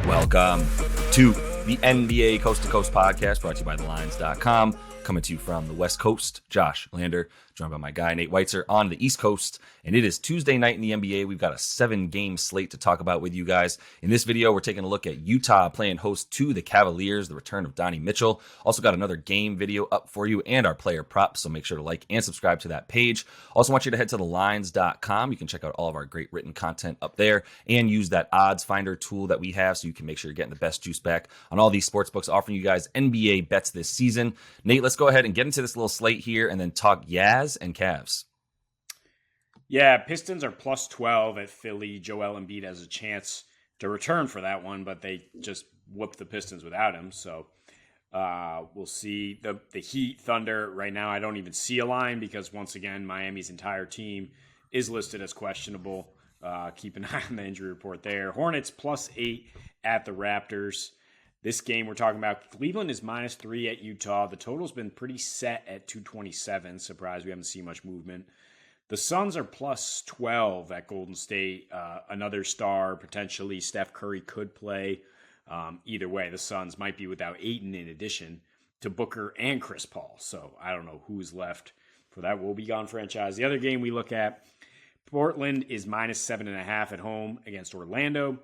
Welcome to the NBA Coast to Coast podcast brought to you by thelines.com. Coming to you from the West Coast, Josh Lander, joined by my guy, Nate Weitzer, on the East Coast. And it is Tuesday night in the NBA. We've got a 7-game slate to talk about with you guys. In this video, we're taking a look at Utah playing host to the Cavaliers, the return of Donnie Mitchell. Also got another game video up for you and our player props, so make sure to like and subscribe to that page. Also want you to head to thelines.com. You can check out all of our great written content up there and use that odds finder tool that we have so you can make sure you're getting the best juice back on all these sports books offering you guys NBA bets this season. Nate, let's go ahead and get into this little slate here and then talk Yaz and Cavs. Yeah, Pistons are plus 12 at Philly. Joel Embiid has a chance to return for that one, but they just whooped the Pistons without him. So we'll see. The Heat, Thunder, right now I don't even see a line because, once again, Miami's entire team is listed as questionable. Keep an eye on the injury report there. Hornets plus 8 at the Raptors. This game we're talking about, Cleveland is minus 3 at Utah. The total's been pretty set at 227. Surprised we haven't seen much movement. The Suns are plus 12 at Golden State. Another star, potentially Steph Curry could play. Either way, the Suns might be without Ayton in addition to Booker and Chris Paul. So I don't know who's left for that Will Be Gone franchise. The other game we look at, Portland is minus 7.5 at home against Orlando.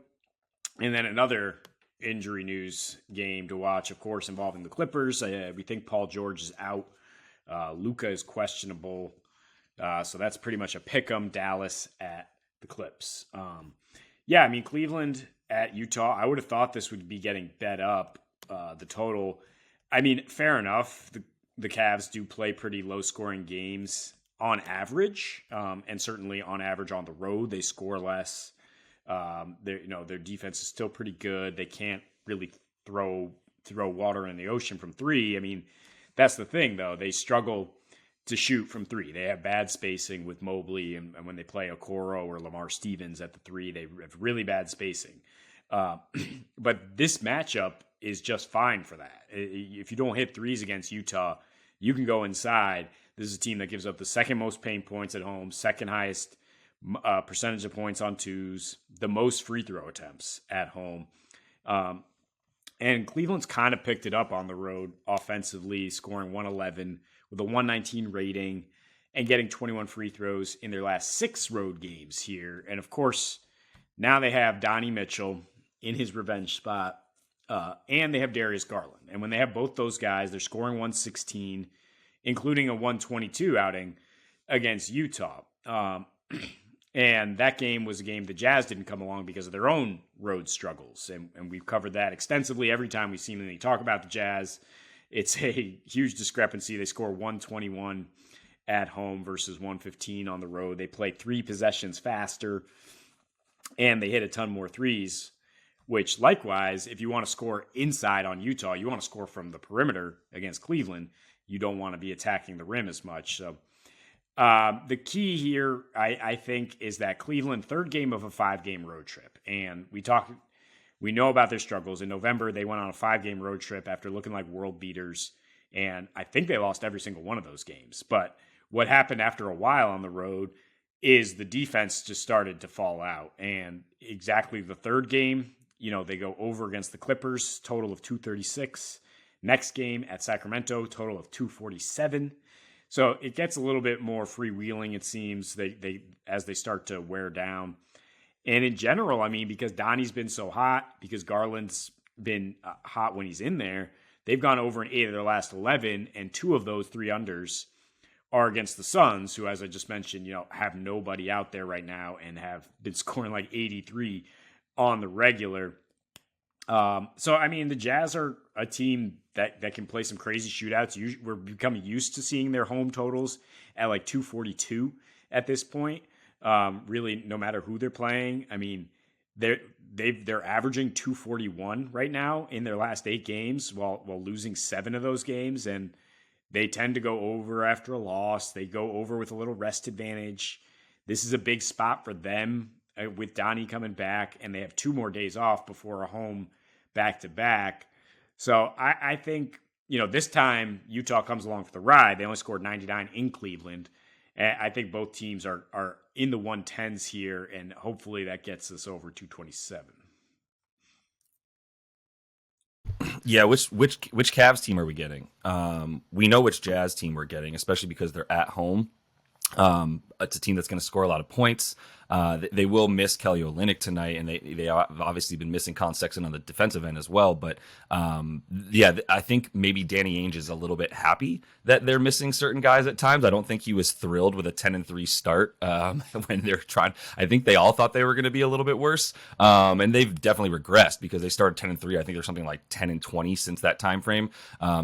And then another injury news game to watch, of course, involving the Clippers. We think Paul George is out. Luka is questionable. So that's pretty much a pick'em. Dallas at the Clips. Cleveland at Utah. I would have thought this would be getting bet up, the total. I mean, fair enough. The Cavs do play pretty low-scoring games on average, and certainly on average on the road. They score less. Their defense is still pretty good. They can't really throw water in the ocean from three. I mean, that's the thing, though. They struggle to shoot from three. They have bad spacing with Mobley, and when they play Okoro or Lamar Stevens at the three, they have really bad spacing. But this matchup is just fine for that. If you don't hit threes against Utah, you can go inside. This is a team that gives up the second most paint points at home, second highest percentage of points on twos, the most free throw attempts at home. And Cleveland's kind of picked it up on the road offensively, scoring 111 with a 119 rating and getting 21 free throws in their last 6 road games here. And of course, now they have Donnie Mitchell in his revenge spot, and they have Darius Garland. And when they have both those guys, they're scoring 116, including a 122 outing against Utah. And that game was a game the Jazz didn't come along because of their own road struggles. And we've covered that extensively every time we seemingly talk about the Jazz. It's a huge discrepancy. They score 121 at home versus 115 on the road. They play 3 possessions faster, and they hit a ton more threes, which likewise, if you want to score inside on Utah, you want to score from the perimeter against Cleveland. You don't want to be attacking the rim as much. So the key here, I think, is that Cleveland, third game of a 5-game road trip. And we know about their struggles. In November, they went on a 5-game road trip after looking like world beaters. And I think they lost every single one of those games. But what happened after a while on the road is the defense just started to fall out. And exactly the third game, they go over against the Clippers, total of 236. Next game at Sacramento, total of 247. So it gets a little bit more freewheeling, it seems, as they start to wear down. And in general, I mean, because Donnie's been so hot, because Garland's been hot when he's in there, they've gone over in 8 of their last 11, and 2 of those 3 unders are against the Suns, who, as I just mentioned, have nobody out there right now and have been scoring like 83 on the regular. So, I mean, the Jazz are a team that can play some crazy shootouts. We're becoming used to seeing their home totals at like 242 at this point. Really, no matter who they're playing. I mean, they're averaging 241 right now in their last 8 games while losing 7 of those games. And they tend to go over after a loss. They go over with a little rest advantage. This is a big spot for them with Donnie coming back, and they have 2 more days off before a home back-to-back. So I think, this time Utah comes along for the ride. They only scored 99 in Cleveland. And I think both teams are in the 110s here, and hopefully that gets us over 227. Yeah, which Cavs team are we getting? We know which Jazz team we're getting, especially because they're at home. It's a team that's going to score a lot of points. They will miss Kelly Olynyk tonight, and they have obviously been missing Colin Sexton on the defensive end as well. But yeah, I think maybe Danny Ainge is a little bit happy that they're missing certain guys at times. I don't think he was thrilled with a 10-3 start when they're trying. I think they all thought they were going to be a little bit worse, and they've definitely regressed because they started 10-3. I think there's something like 10-20 since that time frame.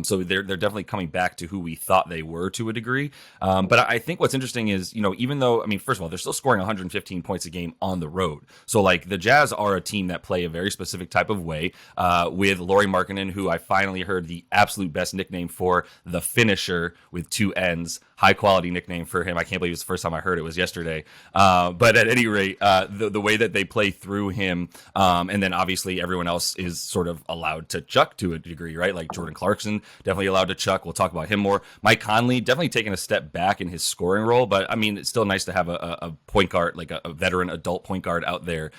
So they're definitely coming back to who we thought they were to a degree. But I think what's interesting is, even though, first of all, they're still scoring 115 points a game on the road. So like the Jazz are a team that play a very specific type of way with Lauri Markkanen, who I finally heard the absolute best nickname for, the finisher with two N's. High quality nickname for him. I can't believe it's the first time I heard it was yesterday. But at any rate, the way that they play through him, and then obviously everyone else is sort of allowed to chuck to a degree, right? Like Jordan Clarkson, definitely allowed to chuck. We'll talk about him more. Mike Conley, definitely taking a step back in his scoring role, but it's still nice to have a point guard, like a veteran adult point guard out there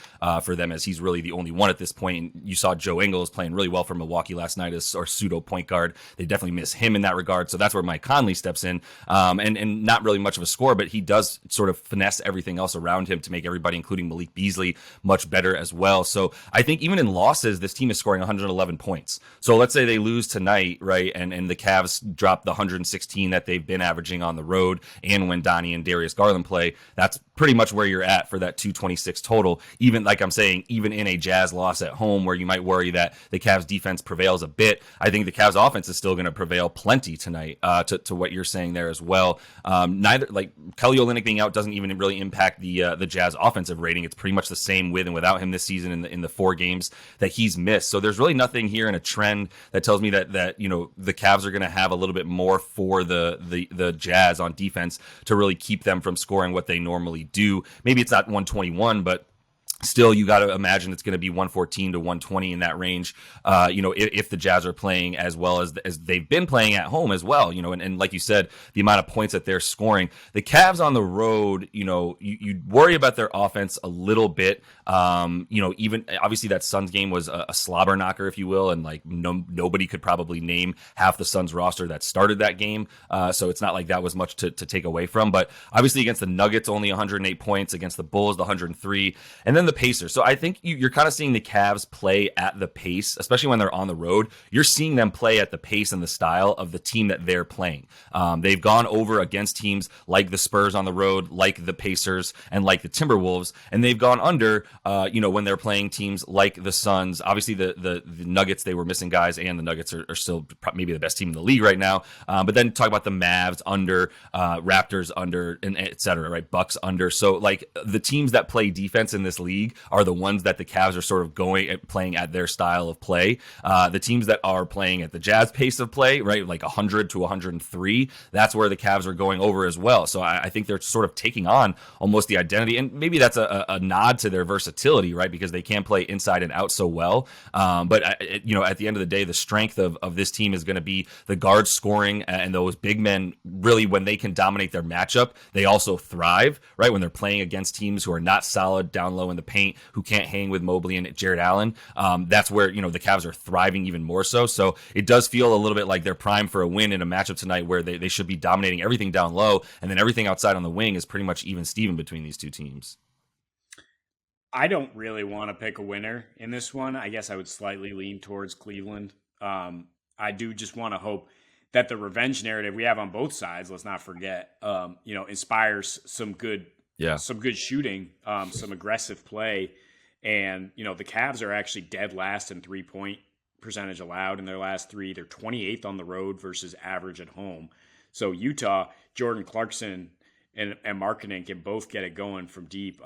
for them, as he's really the only one at this point. You saw Joe Ingles playing really well for Milwaukee last night as our pseudo point guard. They definitely miss him in that regard. So that's where Mike Conley steps in. And not really much of a score, but he does sort of finesse everything else around him to make everybody, including Malik Beasley, much better as well. So I think even in losses, this team is scoring 111 points. So let's say they lose tonight, right? And the Cavs drop the 116 that they've been averaging on the road, and when Donnie and Darius Garland play, that's pretty much where you're at for that 226 total. Even like I'm saying, even in a Jazz loss at home where you might worry that the Cavs defense prevails a bit, I think the Cavs offense is still going to prevail plenty tonight to what you're saying there as well. Neither, like Kelly Olynyk being out doesn't even really impact the Jazz offensive rating. It's pretty much the same with and without him this season in the 4 games that he's missed. So there's really nothing here in a trend that tells me that the Cavs are going to have a little bit more for the Jazz on defense to really keep them from scoring what they normally do. Maybe it's not 121, but still, you got to imagine it's going to be 114 to 120 in that range. If the Jazz are playing as well as they've been playing at home as well. And like you said, the amount of points that they're scoring. The Cavs on the road, you worry about their offense a little bit. Even obviously that Suns game was a slobber knocker, if you will, and like nobody could probably name half the Suns roster that started that game. So it's not like that was much to take away from. But obviously against the Nuggets, only 108 points. Against the Bulls, the 103, and then the Pacers. So I think you're kind of seeing the Cavs play at the pace, especially when they're on the road. You're seeing them play at the pace and the style of the team that they're playing. They've gone over against teams like the Spurs on the road, like the Pacers, and like the Timberwolves, and they've gone under, when they're playing teams like the Suns. Obviously, the Nuggets, they were missing guys, and the Nuggets are still maybe the best team in the league right now. But then talk about the Mavs under, Raptors under, and et cetera, right? Bucks under. So like the teams that play defense in this league are the ones that the Cavs are sort of playing at their style of play. The teams that are playing at the Jazz pace of play, right, like 100 to 103, that's where the Cavs are going over as well. So I think they're sort of taking on almost the identity, and maybe that's a nod to their versatility, right, because they can play inside and out so well. But at the end of the day, the strength of this team is going to be the guards scoring, and those big men really, when they can dominate their matchup, they also thrive, right, when they're playing against teams who are not solid down low in the paint, who can't hang with Mobley and Jared Allen. That's where the Cavs are thriving even more so. So it does feel a little bit like they're primed for a win in a matchup tonight where they should be dominating everything down low, and then everything outside on the wing is pretty much even Steven between these two teams. I don't really want to pick a winner in this one. I guess I would slightly lean towards Cleveland. I do just want to hope that the revenge narrative we have on both sides, let's not forget, inspires some good shooting, some aggressive play. And, the Cavs are actually dead last in 3-point percentage allowed in their last 3. They're 28th on the road versus average at home. So Utah, Jordan Clarkson and Markkanen can both get it going from deep.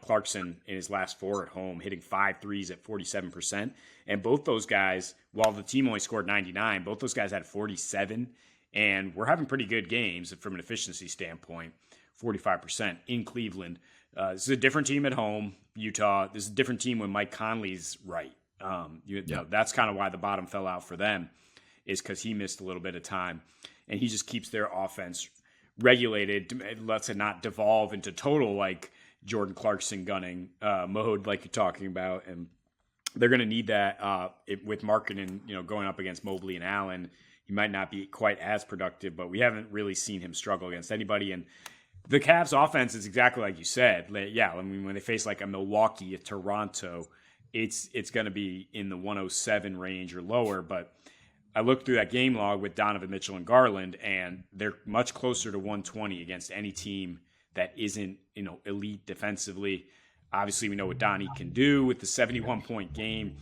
Clarkson in his last 4 at home, hitting 5 threes at 47%. And both those guys, while the team only scored 99, both those guys had 47. And we're having pretty good games from an efficiency standpoint, 45% in Cleveland. This is a different team at home, Utah. This is a different team when Mike Conley's right. That's kind of why the bottom fell out for them, is because he missed a little bit of time. And he just keeps their offense regulated, lets it not devolve into total like Jordan Clarkson gunning mode like you're talking about. And they're going to need that with Markkanen, going up against Mobley and Allen. He might not be quite as productive, but we haven't really seen him struggle against anybody. And the Cavs offense is exactly like you said. Yeah, I mean, when they face like a Milwaukee, a Toronto, it's going to be in the 107 range or lower. But I looked through that game log with Donovan Mitchell and Garland, and they're much closer to 120 against any team that isn't, elite defensively. Obviously, we know what Donnie can do with the 71-point game.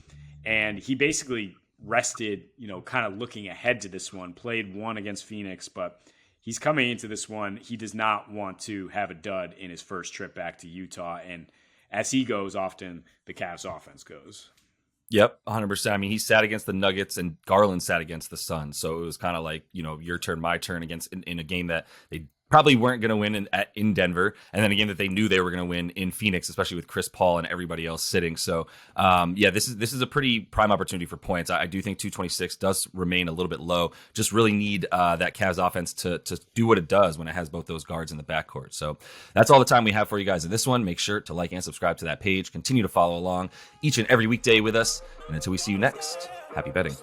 And he basically rested, kind of looking ahead to this one, played one against Phoenix, but he's coming into this one. He does not want to have a dud in his first trip back to Utah. And as he goes, often the Cavs offense goes. Yep, 100%. I mean, he sat against the Nuggets and Garland sat against the Suns. So it was kind of like, your turn, my turn against in a game that they probably weren't going to win in Denver, and then a game that they knew they were going to win in Phoenix, especially with Chris Paul and everybody else sitting. So, this is a pretty prime opportunity for points. I do think 226 does remain a little bit low. Just really need that Cavs offense to do what it does when it has both those guards in the backcourt. So that's all the time we have for you guys in this one. Make sure to like and subscribe to that page. Continue to follow along each and every weekday with us. And until we see you next, happy betting.